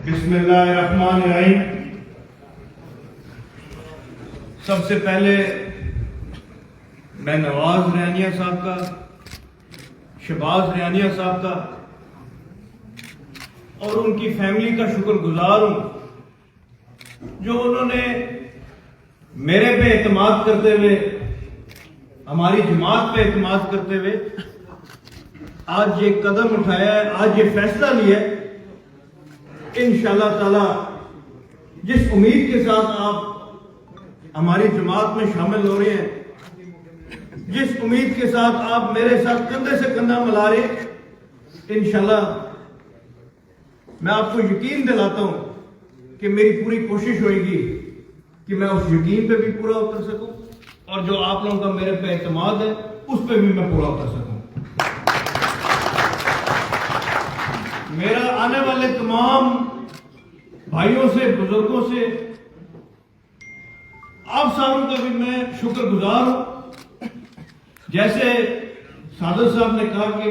بسم اللہ الرحمن الرحیم۔ سب سے پہلے میں نواز ریانیہ صاحب کا، شہباز ریانیہ صاحب کا اور ان کی فیملی کا شکر گزار ہوں جو انہوں نے میرے پہ اعتماد کرتے ہوئے، ہماری جماعت پہ اعتماد کرتے ہوئے آج یہ قدم اٹھایا ہے، آج یہ فیصلہ لیا ہے۔ انشاءاللہ تعالی جس امید کے ساتھ آپ ہماری جماعت میں شامل ہو رہے ہیں، جس امید کے ساتھ آپ میرے ساتھ کندھے سے کندھا ملا رہے ہیں، انشاءاللہ میں آپ کو یقین دلاتا ہوں کہ میری پوری کوشش ہوئے گی کہ میں اس یقین پہ بھی پورا اتر سکوں اور جو آپ لوگوں کا میرے پہ اعتماد ہے اس پہ بھی میں پورا اتر سکوں۔ میرا آنے والے تمام بھائیوں سے، بزرگوں سے، آپ ساروں کا بھی میں شکر گزار ہوں۔ جیسے سعادت صاحب نے کہا کہ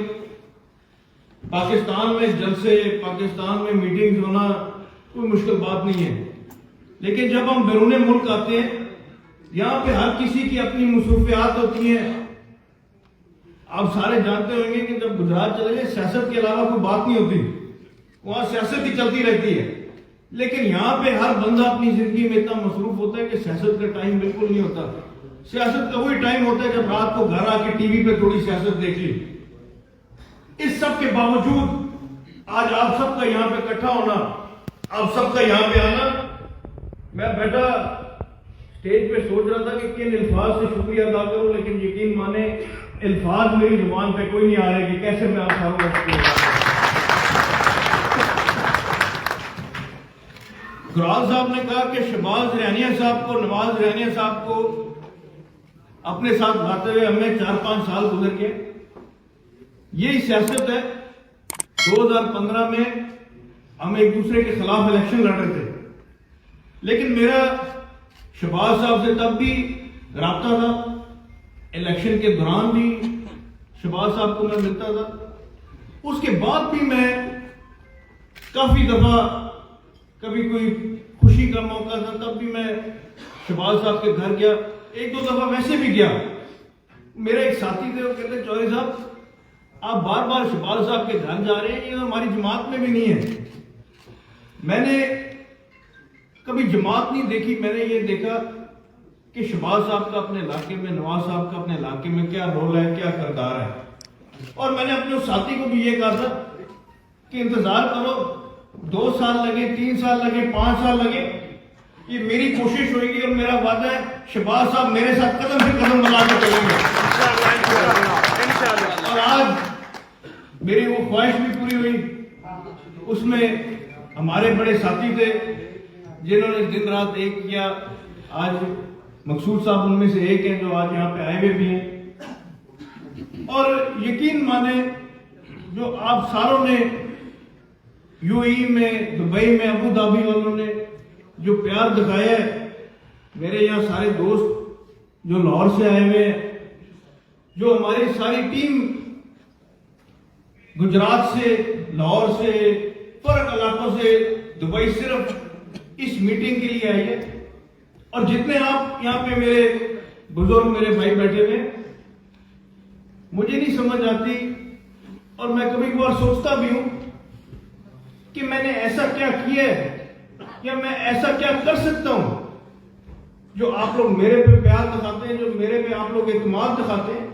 پاکستان میں جلسے، پاکستان میں میٹنگز ہونا کوئی مشکل بات نہیں ہے، لیکن جب ہم بیرون ملک آتے ہیں، یہاں پہ ہر کسی کی اپنی مصروفیات ہوتی ہیں۔ آپ سارے جانتے ہوں گے کہ جب گجرات چلے جائیں، سیاست کے علاوہ کوئی بات نہیں ہوتی، وہاں سیاست ہی چلتی رہتی ہے، لیکن یہاں پہ ہر بندہ اپنی زندگی میں اتنا مصروف ہوتا ہے کہ سیاست کا ٹائم بالکل نہیں ہوتا۔ سیاست کا وہی ٹائم ہوتا ہے جب رات کو گھر آ کے ٹی وی پہ تھوڑی سیاست دیکھ لی۔ اس سب کے باوجود آج آپ سب کا یہاں پہ اکٹھا ہونا، آپ سب کا یہاں پہ آنا، میں بیٹھا اسٹیج پہ سوچ رہا تھا کہ کن الفاظ سے شکریہ ادا کروں، لیکن یقین مانے الفاظ میری زبان پہ کوئی نہیں آ رہے کہ کیسے میں آپ ساروں کا شکریہ ادا کروں۔ گرال صاحب نے کہا کہ شہباز ریانیہ صاحب کو، نواز ریانیہ صاحب کو اپنے ساتھ لاتے ہوئے ہمیں 4-5 سال گزر گئے۔ یہی سیاست ہے۔ 2015 میں ہم ایک دوسرے کے خلاف الیکشن لڑ رہے تھے، لیکن میرا شہباز صاحب سے تب بھی رابطہ تھا، الیکشن کے دوران بھی شہباز صاحب کو میں ملتا تھا، اس کے بعد بھی میں کافی دفعہ، کبھی کوئی خوشی کا موقع تھا تب بھی میں شہباز صاحب کے گھر گیا، 1-2 دفعہ ویسے بھی گیا۔ میرے ایک ساتھی تھے، وہ کہتے چوہدری صاحب آپ بار بار شہباز صاحب کے گھر جا رہے ہیں، یہ ہماری جماعت میں بھی نہیں ہے۔ میں نے کبھی جماعت نہیں دیکھی، میں نے یہ دیکھا کہ شہباز صاحب کا اپنے علاقے میں، نواز صاحب کا اپنے علاقے میں کیا رول ہے، کیا کردار ہے۔ اور میں نے اپنے اس ساتھی کو بھی یہ کہا تھا کہ انتظار کرو، 2 سال لگے، 3 سال لگے، 5 سال لگے، یہ میری کوشش ہوئے گی اور میرا وعدہ ہے شہباز صاحب میرے ساتھ قدم سے قدم ملا کے چلیں گے۔ اور آج میری وہ خواہش بھی پوری ہوئی۔ اس میں ہمارے بڑے ساتھی تھے جنہوں نے دن رات ایک کیا، آج مقصود صاحب ان میں سے ایک ہیں جو آج یہاں پہ آئے ہوئے بھی ہیں۔ اور یقین مانے جو آپ ساروں نے یو اے ای میں، دبئی میں، ابو دھابی والوں نے جو پیار دکھایا ہے، میرے یہاں سارے دوست جو لاہور سے آئے ہوئے ہیں، جو ہماری ساری ٹیم گجرات سے، لاہور سے، فرق علاقوں سے، دبئی صرف اس میٹنگ کے لیے آئی ہے، اور جتنے آپ یہاں پہ میرے بزرگ، میرے بھائی بیٹھے ہوئے، مجھے نہیں سمجھ آتی اور میں کبھی کبھار سوچتا بھی ہوں کہ میں نے ایسا کیا کیا ہے یا میں ایسا کیا کر سکتا ہوں جو آپ لوگ میرے پہ پیار دکھاتے ہیں، جو میرے پہ آپ لوگ اعتماد دکھاتے ہیں،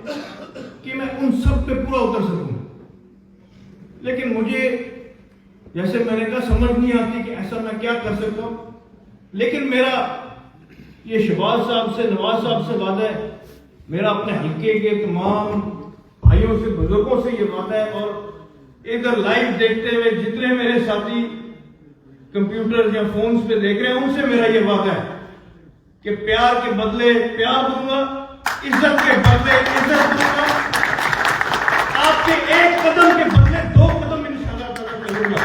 کہ میں ان سب پہ پورا اتر سکوں۔ لیکن مجھے، جیسے میں نے کہا، سمجھ نہیں آتی کہ ایسا میں کیا کر سکتا ہوں۔ لیکن میرا یہ شہباز صاحب سے، نواز صاحب سے وعدہ ہے، میرا اپنے حلقے کے تمام بھائیوں سے، بزرگوں سے یہ وعدہ ہے، اور ادھر لائیو دیکھتے ہوئے جتنے میرے ساتھی کمپیوٹر یا فونز پہ دیکھ رہے ہیں، ان سے میرا یہ وعدہ ہے کہ پیار کے بدلے پیار دوں گا، عزت کے بدلے عزت دوں گا، آپ کے ایک قدم کے بدلے 2 قدم انشاءاللہ تعالیٰ چلوں گا،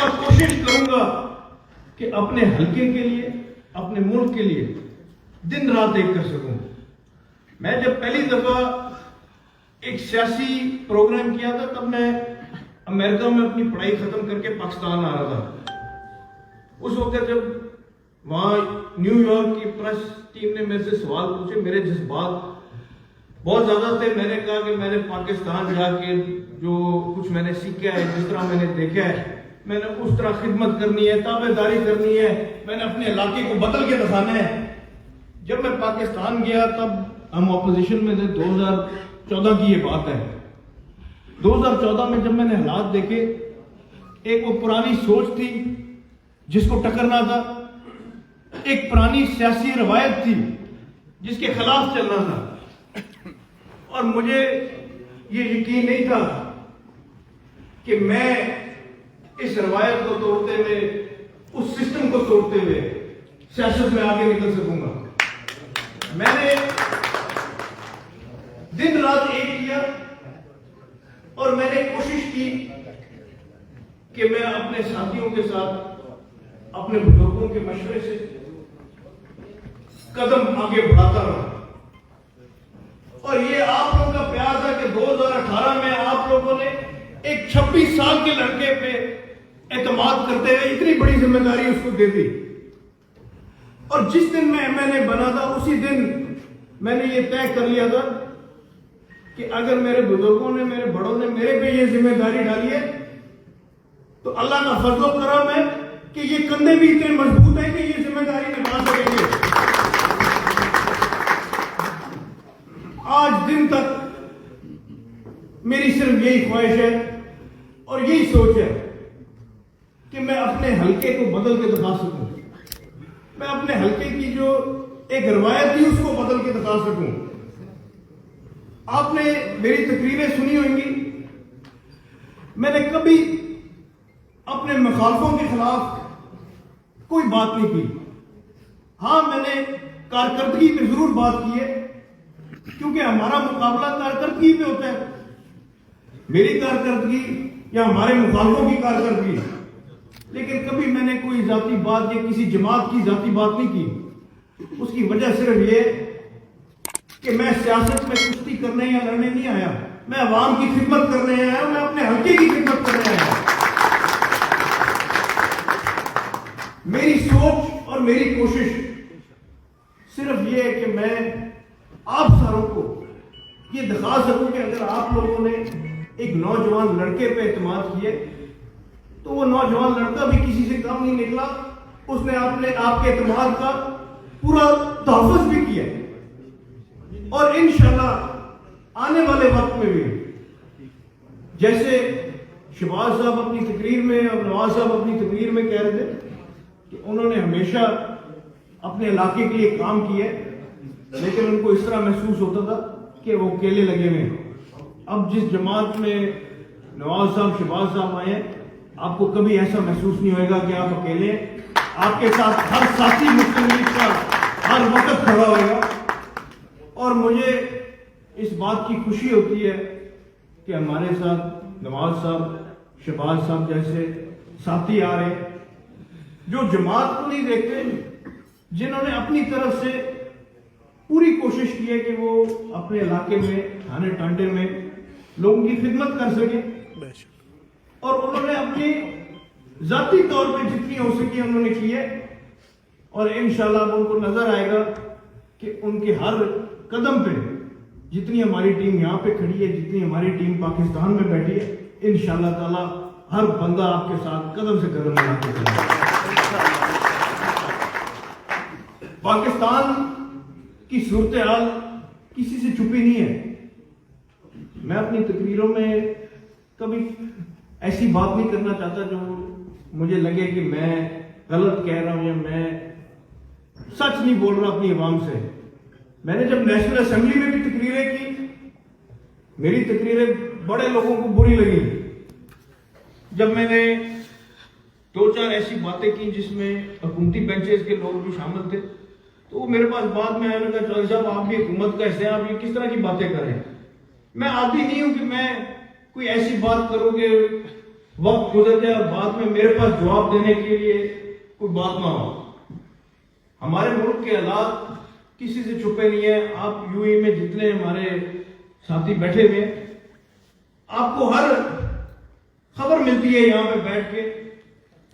اور کوشش کروں گا کہ اپنے حلقے کے لیے، اپنے ملک کے لیے دن رات ایک کر سکوں۔ میں جب پہلی دفعہ ایک سیاسی پروگرام کیا تھا، تب میں امریکہ میں اپنی پڑھائی ختم کر کے پاکستان آ رہا تھا. اس وقت جب وہاں نیو یارک کی پریس ٹیم نے میرے سے سوال پوچھے, میرے جذبات بہت زیادہ تھے. میں نے کہا کہ میں نے پاکستان جا کے جو کچھ میں نے سیکھا ہے, جس طرح میں نے دیکھا ہے, میں نے اس طرح خدمت کرنی ہے, تابعداری کرنی ہے, میں نے اپنے علاقے کو بدل کے دکھانا ہے. جب میں پاکستان گیا تب ہم اپوزیشن میں تھے. 2014 کی یہ بات ہے. 2014 میں جب میں نے حالات دیکھے, ایک وہ پرانی سوچ تھی جس کو ٹکرنا تھا, ایک پرانی سیاسی روایت تھی جس کے خلاف چلنا تھا, اور مجھے یہ یقین نہیں تھا کہ میں اس روایت کو توڑتے ہوئے, اس سسٹم کو توڑتے ہوئے سیاست میں آگے نکل سکوں گا. میں نے دن رات ایک کیا اور میں نے کوشش کی کہ میں اپنے ساتھیوں کے ساتھ, اپنے بزرگوں کے مشورے سے قدم آگے بڑھاتا رہا. اور یہ آپ لوگوں کا پیار تھا کہ 2018 میں آپ لوگوں نے ایک 26 سال کے لڑکے پہ اعتماد کرتے ہوئے اتنی بڑی ذمہ داری اس کو دے دی. اور جس دن میں MLA بنا تھا اسی دن میں نے یہ طے کر لیا تھا کہ اگر میرے بزرگوں نے, میرے بڑوں نے میرے پہ یہ ذمہ داری ڈالی ہے تو اللہ کا فضل و کرم ہے کہ یہ کندھے بھی اتنے مضبوط ہیں کہ یہ ذمہ داری نبھا سکیں گے. آج دن تک میری صرف یہی خواہش ہے اور یہی سوچ ہے کہ میں اپنے حلقے کو بدل کے دکھا سکوں, میں اپنے حلقے کی جو ایک روایت تھی اس کو بدل کے دکھا سکوں. آپ نے میری تقریریں سنی ہوئیں گی, میں نے کبھی اپنے مخالفوں کے خلاف کوئی بات نہیں کی. ہاں, میں نے کارکردگی پہ ضرور بات کی ہے کیونکہ ہمارا مقابلہ کارکردگی پہ ہوتا ہے. میری کارکردگی یا ہمارے مخالفوں کی کارکردگی, لیکن کبھی میں نے کوئی ذاتی بات یا کسی جماعت کی ذاتی بات نہیں کی. اس کی وجہ صرف یہ کہ میں سیاست میں کشتی کرنے یا لڑنے نہیں آیا, میں عوام کی خدمت کرنے آیا, میں اپنے حلقے کی خدمت کرنے آیا. میری سوچ اور میری کوشش صرف یہ ہے کہ میں آپ ساروں کو یہ دکھا سکوں کہ اگر آپ لوگوں نے ایک نوجوان لڑکے پہ اعتماد کیے تو وہ نوجوان لڑکا بھی کسی سے کم نہیں نکلا, اس نے آپ کے اعتماد کا پورا تحفظ بھی کیا. اور انشاءاللہ آنے والے وقت میں بھی جیسے شہباز صاحب اپنی تقریر میں اور نواز صاحب اپنی تقریر میں کہہ رہے تھے کہ انہوں نے ہمیشہ اپنے علاقے کے لیے کام کیا ہے, لیکن ان کو اس طرح محسوس ہوتا تھا کہ وہ اکیلے لگے ہوئے ہیں. اب جس جماعت میں نواز صاحب, شہباز صاحب آئے ہیں, آپ کو کبھی ایسا محسوس نہیں ہوئے گا کہ آپ اکیلے ہیں. آپ کے ساتھ ہر ساتھی مسلم لیگ کا ہر وقت کھڑا ہوئے گا. اور مجھے اس بات کی خوشی ہوتی ہے کہ ہمارے ساتھ نواز صاحب, شہباز صاحب جیسے ساتھی آ رہے ہیں جو جماعت کو نہیں دیکھتے, جنہوں نے اپنی طرف سے پوری کوشش کی ہے کہ وہ اپنے علاقے میں, تھانے ٹانڈے میں لوگوں کی خدمت کر سکیں. اور انہوں نے اپنی ذاتی طور پہ جتنی ہو سکی انہوں نے کی ہے. اور انشاءاللہ ان کو نظر آئے گا کہ ان کے ہر قدم پہ جتنی ہماری ٹیم یہاں پہ کھڑی ہے, جتنی ہماری ٹیم پاکستان میں بیٹھی ہے, انشاءاللہ تعالی ہر بندہ آپ کے ساتھ قدم سے قدم ملا کے چلے گا. پاکستان کی صورتحال کسی سے چھپی نہیں ہے. میں اپنی تقریروں میں کبھی ایسی بات نہیں کرنا چاہتا جو مجھے لگے کہ میں غلط کہہ رہا ہوں یا میں سچ نہیں بول رہا اپنی عوام سے. میں نے جب نیشنل اسمبلی میں بھی تقریریں کی, میری تقریریں بڑے لوگوں کو بری لگی. جب میں نے 2-4 ایسی باتیں کی جس میں حکومتی بینچز کے لوگ بھی شامل تھے, تو وہ میرے پاس بعد میں آئے, انہوں نے کہا چودھری صاحب آپ بھی حکومت کا حصہ ہیں, آپ یہ کس طرح کی باتیں کر رہے ہیں. میں عادی نہیں ہوں کہ میں کوئی ایسی بات کروں کہ وقت گزر جائے اور بعد میں میرے پاس جواب دینے کے لیے کوئی بات نہ ہو. ہمارے ملک کے حالات کسی سے چھپے نہیں ہیں. آپ UAE میں جتنے ہمارے ساتھی بیٹھے ہوئے ہیں, آپ کو ہر خبر ملتی ہے یہاں پہ بیٹھ کے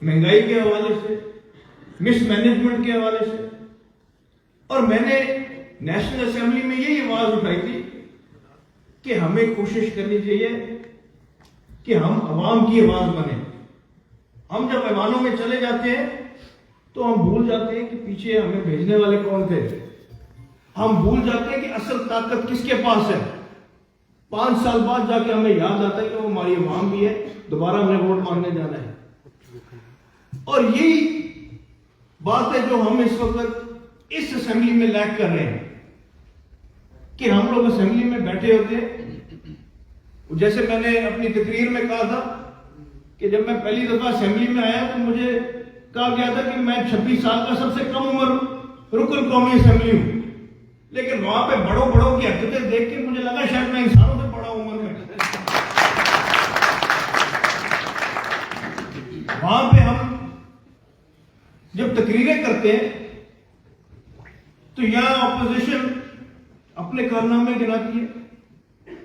مہنگائی کے حوالے سے، مس مینجمنٹ کے حوالے سے. اور میں نے نیشنل اسمبلی میں یہی آواز اٹھائی تھی کہ ہمیں کوشش کرنی چاہیے کہ ہم عوام کی آواز بنیں. ہم جب ایوانوں میں چلے جاتے ہیں تو ہم بھول جاتے ہیں کہ پیچھے ہمیں بھیجنے والے کون تھے. ہم بھول جاتے ہیں کہ اصل طاقت کس کے پاس ہے. 5 سال بعد جا کے ہمیں یاد آتا ہے کہ وہ ہماری عوام بھی ہے، دوبارہ ہمیں ووٹ مانگنے جانا ہے. اور یہی بات ہے جو ہم اس وقت اس اسمبلی میں لیک کر رہے ہیں کہ ہم لوگ اسمبلی میں بیٹھے ہوتے ہیں. جیسے میں نے اپنی تقریر میں کہا تھا کہ جب میں پہلی دفعہ اسمبلی میں آیا تو مجھے کہا گیا تھا کہ میں 26 سال کا سب سے کم عمر رکن قومی اسمبلی ہوں، لیکن وہاں پہ بڑوں کی حرکتیں دیکھ کے مجھے لگا شاید میں انسانوں سے بڑا عمر میں. وہاں پہ ہم جب تقریریں کرتے ہیں تو یہاں اپوزیشن اپنے کارنامے گناتی ہے،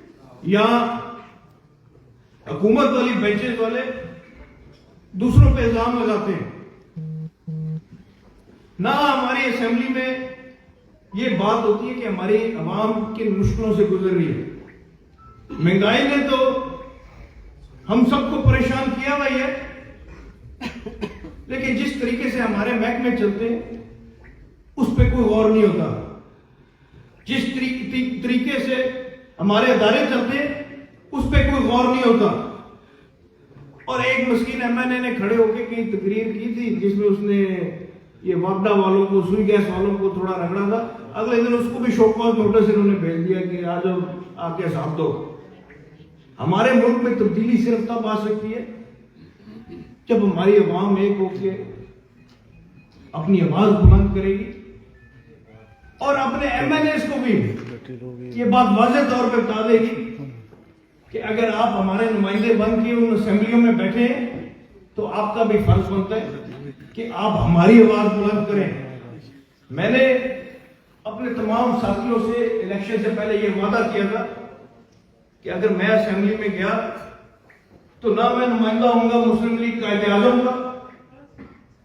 یہاں حکومت والی بینچز والے دوسروں پہ الزام لگاتے ہیں. نہ ہماری اسمبلی میں یہ بات ہوتی ہے کہ ہماری عوام کن مشکلوں سے گزر رہی ہے. مہنگائی نے تو ہم سب کو پریشان کیا ہوا ہے، لیکن جس طریقے سے ہمارے محکمے چلتے ہیں اس پہ کوئی غور نہیں ہوتا. جس طریقے سے ہمارے ادارے چلتے ہیں اس پہ کوئی غور نہیں ہوتا. اور ایک مسکین ایم این اے نے کھڑے ہو کے کہیں تقریر کی تھی جس میں اس نے یہ واپڈا والوں کو، سوئی گیس والوں کو تھوڑا رگڑا تھا. اگلے دن اس کو بھی شو کاز نوٹس انہوں نے بھیج دیا کہ آ جاؤ آ کے حساب دو. ہمارے ملک میں تبدیلی صرف تب آ سکتی ہے جب ہماری عوام ایک ہو کے اپنی آواز بلند کرے گی اور اپنے ایم این ایز کو بھی یہ بات واضح طور پہ بتا دے گی کہ اگر آپ ہمارے نمائندے بن کے ان اسمبلیوں میں بیٹھے ہیں تو آپ کا بھی فرض بنتا ہے کہ آپ ہماری آواز بلند کریں. میں نے اپنے تمام ساتھیوں سے الیکشن سے پہلے یہ وعدہ کیا تھا کہ اگر میں اسمبلی میں گیا تو نہ میں نمائندہ ہوں گا مسلم لیگ قائد اعظم کا،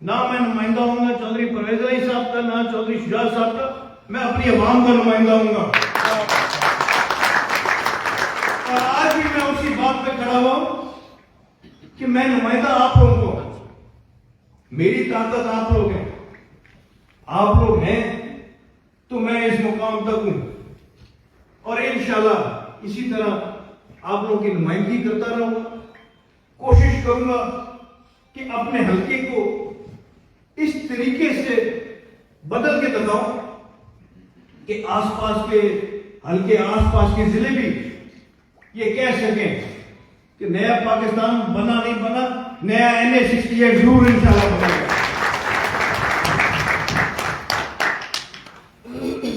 نہ میں نمائندہ ہوں گا چودھری پرویز علی صاحب کا، نہ چودھری شجاعت صاحب کا. میں اپنی عوام کا نمائندہ ہوں گا. اور آج بھی میں اسی بات پہ کھڑا ہوا ہوں کہ میں نمائندہ آپ لوگوں کو، میری طاقت آپ لوگ ہیں، آپ لوگ ہیں تو میں اس مقام تک ہوں. اور انشاءاللہ اسی طرح آپ لوگوں کی نمائندگی کرتا رہوں گا. کوشش کروں گا کہ اپنے حلقے کو اس طریقے سے بدل کے دکھاؤں کہ آس پاس کے حلقے، آس پاس کے ضلع بھی یہ کہہ سکیں کہ نیا پاکستان بنا نہیں بنا، نیا NA-68 ضرور انشاءاللہ بنے گا.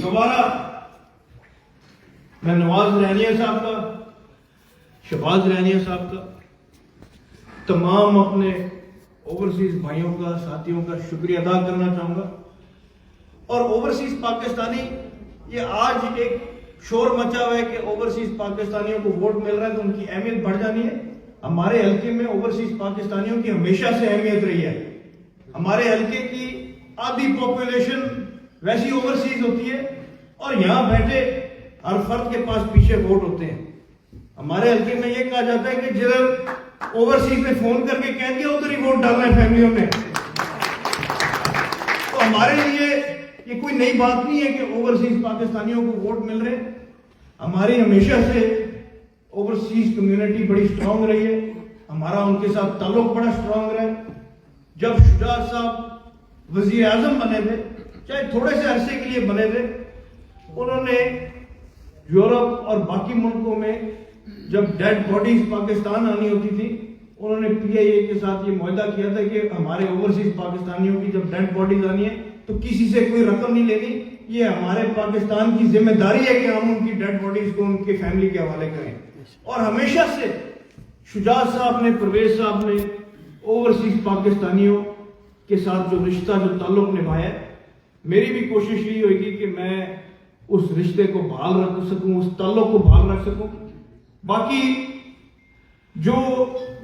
دوبارہ میں نواز رحنیہ صاحب کا، شہباز رحنیہ صاحب کا، تمام اپنے اوورسیز بھائیوں کا، ساتھیوں کا شکریہ ادا کرنا چاہوں گا. اور اوورسیز پاکستانی، یہ آج ایک شور مچا ہوا ہے کہ اوورسیز پاکستانیوں کو ووٹ مل رہا ہے تو ان کی اہمیت بڑھ جانی ہے. ہمارے حلقے میں اوورسیز پاکستانیوں کی ہمیشہ سے اہمیت رہی ہے. ہمارے حلقے کی آدھی پاپولیشن ویسی اوورسیز ہوتی ہے اور یہاں بیٹھے ہر فرد کے پاس پیچھے ووٹ ہوتے ہیں. ہمارے حلقے میں یہ کہا جاتا ہے کہ جدھر اوورسیز نے فون کر کے کہہ دیا ادھر ہی ووٹ ڈالنا ہے فیملیوں میں. تو ہمارے لیے یہ کوئی نئی بات نہیں ہے کہ اوورسیز پاکستانیوں کو ووٹ مل رہے. ہماری ہمیشہ سے اوورسیز کمیونٹی بڑی سٹرونگ رہی ہے، ہمارا ان کے ساتھ تعلق بڑا سٹرونگ رہا ہے. جب شجاعت صاحب وزیر اعظم بنے تھے، چاہے تھوڑے سے عرصے کے لیے بنے تھے، انہوں نے یورپ اور باقی ملکوں میں جب ڈیڈ باڈیز پاکستان آنی ہوتی تھی، انہوں نے PIA کے ساتھ یہ معاہدہ کیا تھا کہ ہمارے اوورسیز پاکستانیوں کی جب ڈیڈ باڈیز آنی ہے تو کسی سے کوئی رقم نہیں لینی، یہ ہمارے پاکستان کی ذمہ داری ہے کہ ہم ان کی ڈیڈ باڈیز کو ان کے فیملی کے حوالے کریں. اور ہمیشہ سے شجاعت صاحب نے، پرویز صاحب نے اوورسیز پاکستانیوں کے ساتھ جو رشتہ، جو تعلق نبھایا ہے، میری بھی کوشش یہی ہوئے گی کہ میں اس رشتے کو بحال رکھ سکوں، اس تعلق کو بحال رکھ سکوں. باقی جو